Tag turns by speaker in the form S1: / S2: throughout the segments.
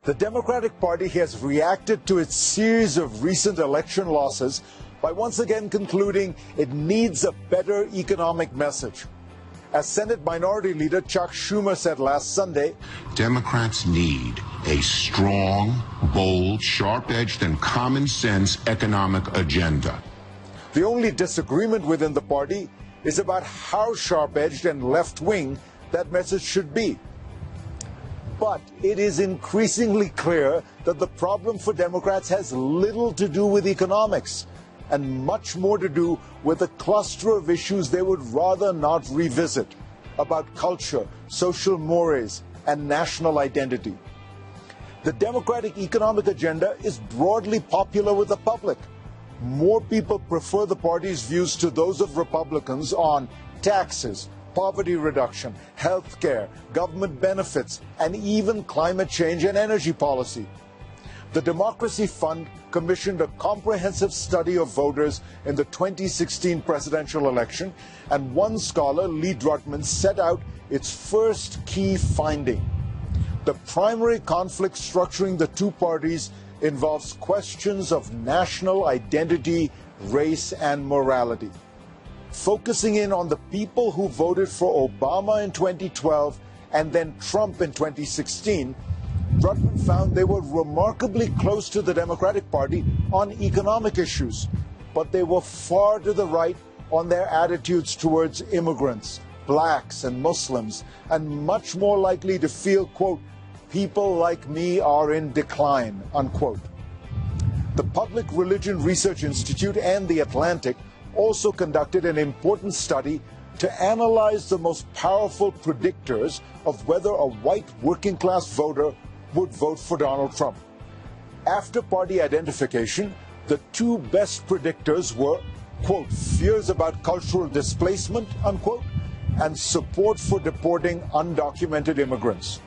S1: The Democratic Party has reacted to its series of recent election losses by once again concluding it needs a better economic message. As Senate Minority Leader Chuck Schumer said last Sunday,
S2: Democrats need a strong, bold, sharp-edged, and common-sense economic agenda.
S1: The only disagreement within the party is about how sharp-edged and left-wing that message should be. But it is increasingly clear that the problem for Democrats has little to do with economics and much more to do with a cluster of issues they would rather not revisit about culture, social mores, and national identity. The Democratic economic agenda is broadly popular with the public. More people prefer the party's views to those of Republicans on taxes, poverty reduction, health care, government benefits, and even climate change and energy policy. The Democracy Fund commissioned a comprehensive study of voters in the 2016 presidential election, and one scholar, Lee Drutman, set out its first key finding. The primary conflict structuring the two parties involves questions of national identity, race, and morality. Focusing in on the people who voted for Obama in 2012 and then Trump in 2016, Drutman found they were remarkably close to the Democratic Party on economic issues, but they were far to the right on their attitudes towards immigrants, blacks, and Muslims, and much more likely to feel, quote, people like me are in decline, unquote. The Public Religion Research Institute and The Atlantic also conducted an important study to analyze the most powerful predictors of whether a white working-class voter would vote for Donald Trump. After party identification, the two best predictors were, quote, fears about cultural displacement, unquote, and support for deporting undocumented immigrants.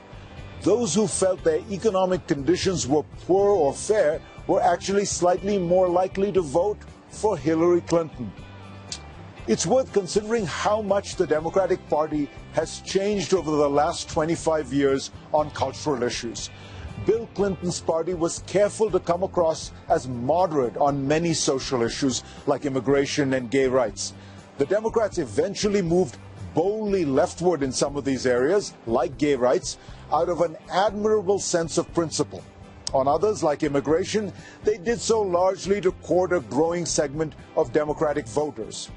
S1: Those who felt their economic conditions were poor or fair were actually slightly more likely to vote for Hillary Clinton. It's worth considering how much the Democratic Party has changed over the last 25 years on cultural issues. Bill Clinton's party was careful to come across as moderate on many social issues like immigration and gay rights. The Democrats eventually moved boldly leftward in some of these areas, like gay rights, out of an admirable sense of principle. On others, like immigration, they did so largely to court a growing segment of Democratic voters.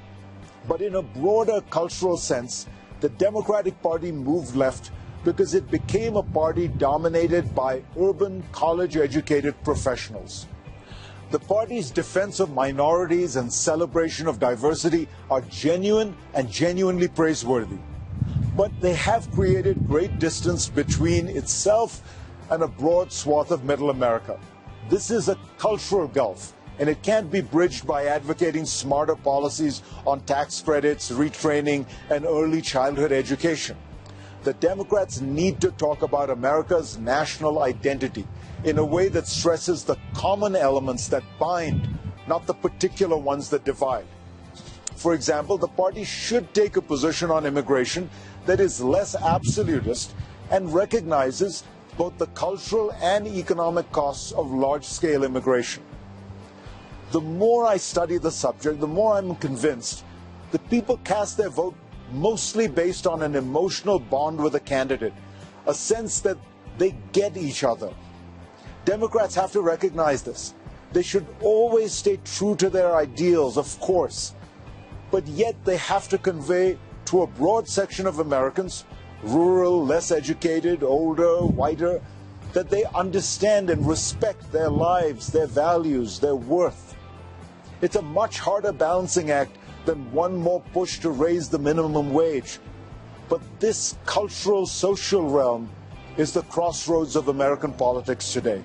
S1: But in a broader cultural sense, the Democratic Party moved left because it became a party dominated by urban, college-educated professionals. The party's defense of minorities and celebration of diversity are genuine and genuinely praiseworthy. But they have created great distance between itself and a broad swath of Middle America. This is a cultural gulf, and it can't be bridged by advocating smarter policies on tax credits, retraining, and early childhood education. The Democrats need to talk about America's national identity in a way that stresses the common elements that bind, not the particular ones that divide. For example, the party should take a position on immigration that is less absolutist and recognizes both the cultural and economic costs of large-scale immigration. The more I study the subject, the more I'm convinced that people cast their vote mostly based on an emotional bond with a candidate, a sense that they get each other. Democrats have to recognize this. They should always stay true to their ideals, of course, but yet they have to convey to a broad section of Americans, rural, less educated, older, whiter, that they understand and respect their lives, their values, their worth. It's a much harder balancing act than one more push to raise the minimum wage. But this cultural, social realm is the crossroads of American politics today.